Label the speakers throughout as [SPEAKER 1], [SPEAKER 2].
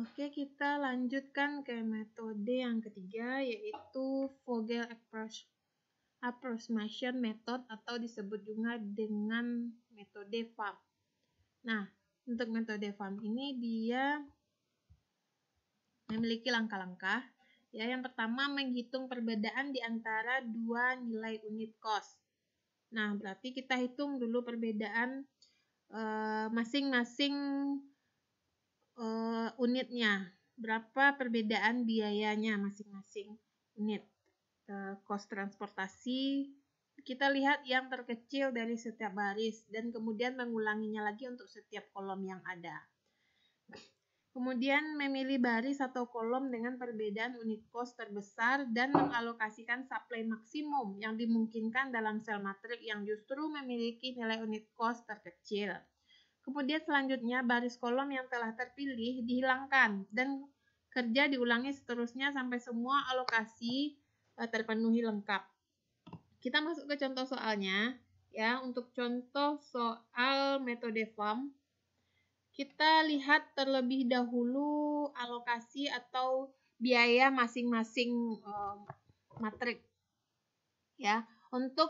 [SPEAKER 1] Oke, kita lanjutkan ke metode yang ketiga, yaitu Vogel Approximation Method atau disebut juga dengan metode FAM. Nah, untuk metode FAM ini dia memiliki langkah-langkah. Ya, yang pertama menghitung perbedaan di antara dua nilai unit cost. Nah, berarti kita hitung dulu perbedaan masing-masing unitnya, berapa perbedaan biayanya masing-masing unit. Cost transportasi kita lihat yang terkecil dari setiap baris dan kemudian mengulanginya lagi untuk setiap kolom yang ada. Kemudian memilih baris atau kolom dengan perbedaan unit cost terbesar dan mengalokasikan supply maksimum yang dimungkinkan dalam sel matrik yang justru memiliki nilai unit cost terkecil. Kemudian selanjutnya baris kolom yang telah terpilih dihilangkan dan kerja diulangi seterusnya sampai semua alokasi terpenuhi lengkap. Kita masuk ke contoh soalnya. Ya, untuk contoh soal metode FAM, kita lihat terlebih dahulu alokasi atau biaya masing-masing matrik. Ya, untuk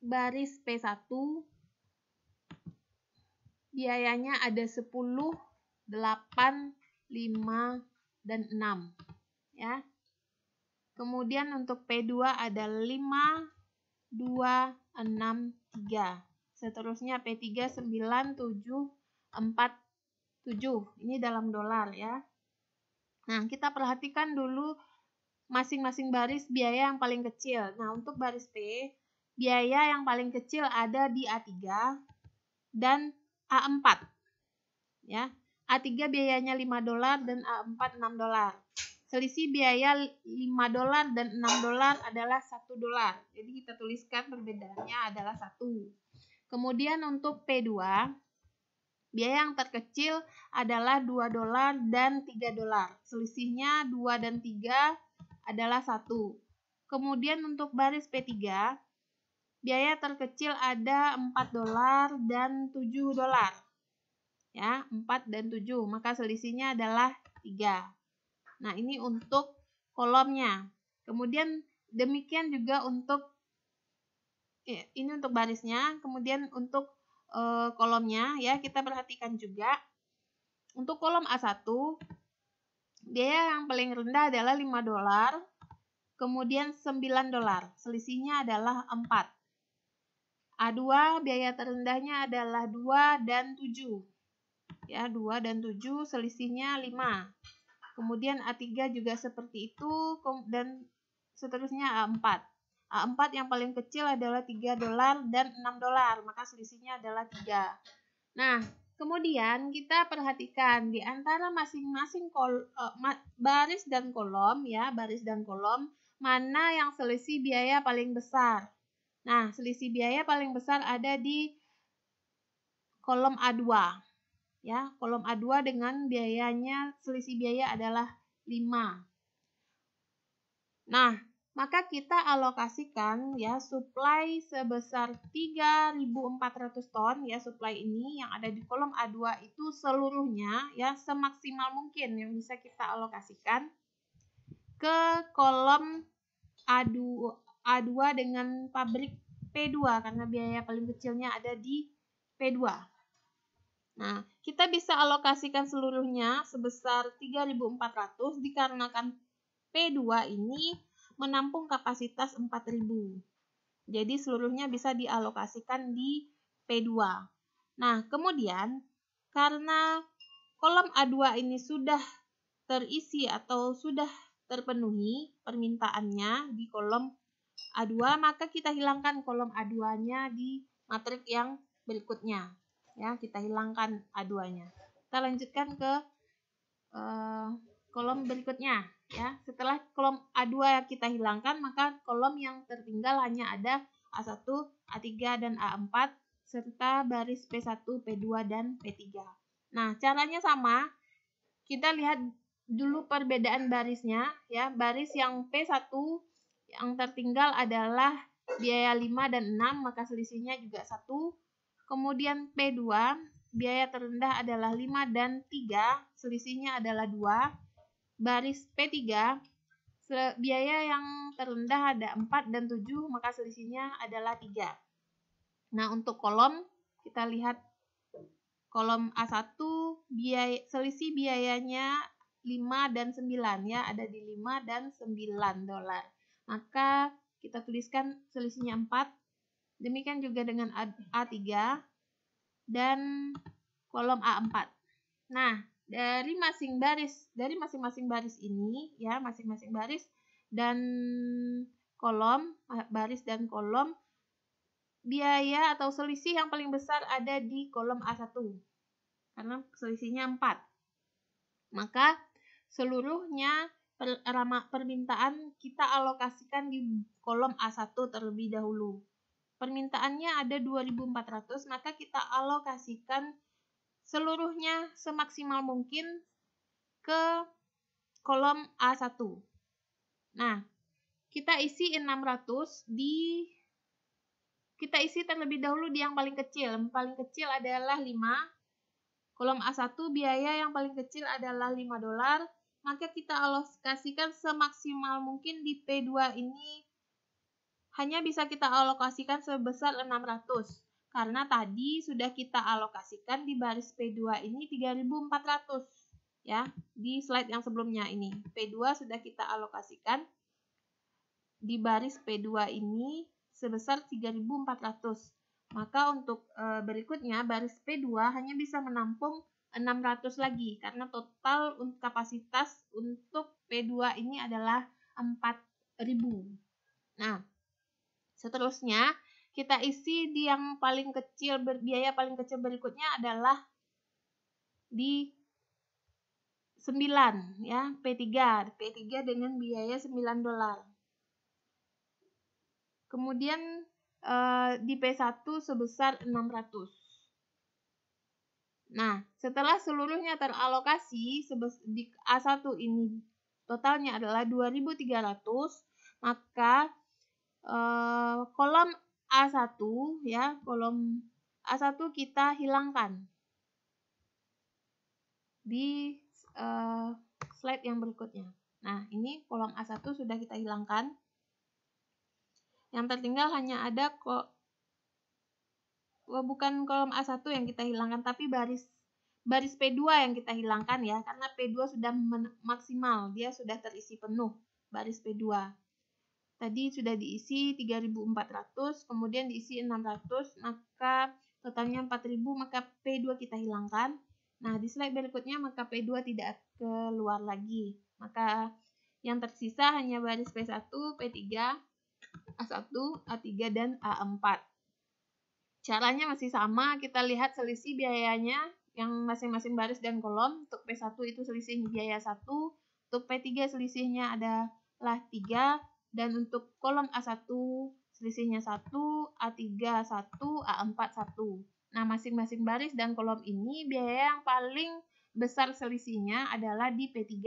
[SPEAKER 1] baris P1 biayanya ada 10, 8, 5, dan 6. Ya. Kemudian untuk P2 ada 5, 2, 6, 3. Seterusnya P3 9, 7, 4, 7. Ini dalam dolar ya. Nah, kita perhatikan dulu masing-masing baris biaya yang paling kecil. Nah, untuk baris P, biaya yang paling kecil ada di A3 dan A4. Ya. A3 biayanya $5 dan A4 $6. Selisih biaya $5 dan $6 adalah $1. Jadi kita tuliskan perbedaannya adalah 1. Kemudian untuk P2, biaya yang terkecil adalah $2 dan $3. Selisihnya 2 dan 3 adalah 1. Kemudian untuk baris P3, biaya terkecil ada $4 dan $7. Ya, 4 dan 7, maka selisihnya adalah 3. Nah, ini untuk kolomnya. Kemudian demikian juga untuk ini untuk barisnya, kemudian untuk kolomnya ya, kita perhatikan juga. Untuk kolom A1, biaya yang paling rendah adalah $5, kemudian $9. Selisihnya adalah 4. A2 biaya terendahnya adalah 2 dan 7. Ya, 2 dan 7 selisihnya 5. Kemudian A3 juga seperti itu dan seterusnya A4. A4 yang paling kecil adalah $3 dan $6, maka selisihnya adalah 3. Nah, kemudian kita perhatikan di antara masing-masing baris dan kolom ya, baris dan kolom mana yang selisih biaya paling besar. Nah, selisih biaya paling besar ada di kolom A2. Ya, kolom A2 dengan biayanya selisih biaya adalah 5. Nah, maka kita alokasikan ya supply sebesar 3.400 ton ya, supply ini yang ada di kolom A2 itu seluruhnya ya semaksimal mungkin yang bisa kita alokasikan ke kolom A2 dengan pabrik P2 karena biaya paling kecilnya ada di P2. Nah, kita bisa alokasikan seluruhnya sebesar 3.400 dikarenakan P2 ini menampung kapasitas 4.000. Jadi seluruhnya bisa dialokasikan di P2. Nah, kemudian karena kolom A2 ini sudah terisi atau sudah terpenuhi permintaannya di kolom A2, maka kita hilangkan kolom A2-nya di matrik yang berikutnya. Ya, kita hilangkan A2-nya. Kita lanjutkan ke kolom berikutnya. Ya, setelah kolom A2 kita hilangkan, maka kolom yang tertinggal hanya ada A1, A3, dan A4 serta baris P1, P2, dan P3. Nah, caranya sama. Kita lihat dulu perbedaan barisnya. Ya, baris yang P1 yang tertinggal adalah biaya 5 dan 6, maka selisihnya juga 1. Kemudian P2 biaya terendah adalah 5 dan 3, selisihnya adalah 2. Baris P3, biaya yang terendah ada 4 dan 7, maka selisihnya adalah 3. Nah, untuk kolom, kita lihat kolom A1, selisih biayanya 5 dan 9 ya, ada di 5 dan 9 dolar. Maka kita tuliskan selisihnya 4. Demikian juga dengan A3 dan kolom A4. Nah, dari masing-masing baris ini ya, masing-masing baris dan kolom, baris dan kolom, biaya atau selisih yang paling besar ada di kolom A1 karena selisihnya 4. Maka seluruhnya permintaan kita alokasikan di kolom A1 terlebih dahulu. Permintaannya ada 2.400, maka kita alokasikan seluruhnya semaksimal mungkin ke kolom A1. Nah, kita isi 600 kita isi terlebih dahulu di yang paling kecil. Yang paling kecil adalah 5. Kolom A1 biaya yang paling kecil adalah 5 dolar. Maka kita alokasikan semaksimal mungkin di P2 ini hanya bisa kita alokasikan sebesar 600. Karena tadi sudah kita alokasikan di baris P2 ini 3.400. Ya, di slide yang sebelumnya ini. P2 sudah kita alokasikan di baris P2 ini sebesar 3.400. Maka untuk berikutnya baris P2 hanya bisa menampung 600 lagi karena total kapasitas untuk P2 ini adalah 4.000. Nah, seterusnya kita isi di yang paling kecil, biaya paling kecil berikutnya adalah di 9 ya, P3 dengan biaya 9 dolar. Kemudian di P1 sebesar 600. Nah, setelah seluruhnya teralokasi di A1 ini totalnya adalah 2.300, maka kolom A1 ya, kolom A1 kita hilangkan di slide yang berikutnya. Nah, ini kolom A1 sudah kita hilangkan. Yang tertinggal hanya ada bukan kolom A1 yang kita hilangkan, tapi baris P2 yang kita hilangkan ya, karena P2 sudah maksimal, dia sudah terisi penuh baris P2. Tadi sudah diisi 3.400, kemudian diisi 600, maka totalnya 4.000, maka P2 kita hilangkan. Nah, di slide berikutnya maka P2 tidak keluar lagi. Maka yang tersisa hanya baris P1, P3, A1, A3, dan A4. Caranya masih sama, kita lihat selisih biayanya yang masing-masing baris dan kolom. Untuk P1 itu selisih biaya 1, untuk P3 selisihnya adalah 3, dan untuk kolom A1 selisihnya 1, A3 1, A4 1. Nah, masing-masing baris dan kolom ini biaya yang paling besar selisihnya adalah di P3.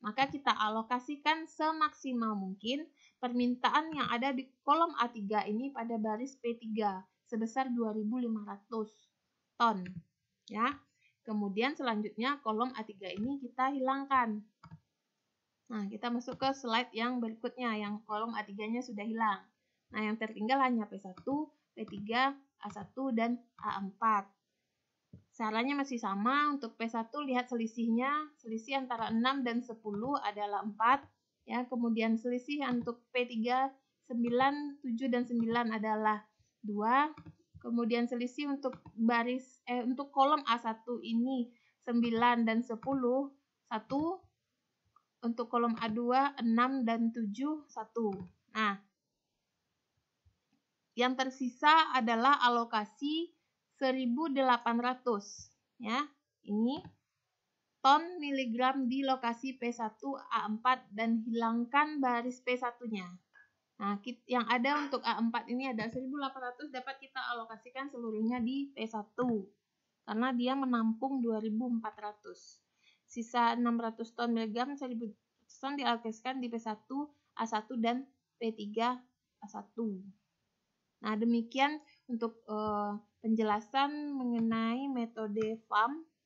[SPEAKER 1] Maka kita alokasikan semaksimal mungkin permintaan yang ada di kolom A3 ini pada baris P3 sebesar 2.500 ton. Ya. Kemudian selanjutnya kolom A3 ini kita hilangkan. Nah, kita masuk ke slide yang berikutnya yang kolom A3-nya sudah hilang. Nah, yang tertinggal hanya P1, P3, A1, dan A4. Caranya masih sama, untuk P1 lihat selisihnya, selisih antara 6 dan 10 adalah 4. Ya, kemudian selisih untuk P3 9, 7 dan 9 adalah 2. Kemudian selisih untuk untuk kolom A1 ini 9 dan 10 1. Untuk kolom A2 6 dan 7 1. Nah, yang tersisa adalah alokasi 1.800 ya. Ini ton miligram di lokasi P1 A4 dan hilangkan baris P1-nya. Nah, yang ada untuk A4 ini ada 1.800 dapat kita alokasikan seluruhnya di P1 karena dia menampung 2.400. Sisa 600 ton miligram 1.000 ton dialokasikan di P1, A1 dan P3 A1. Nah, demikian untuk penjelasan mengenai metode FAM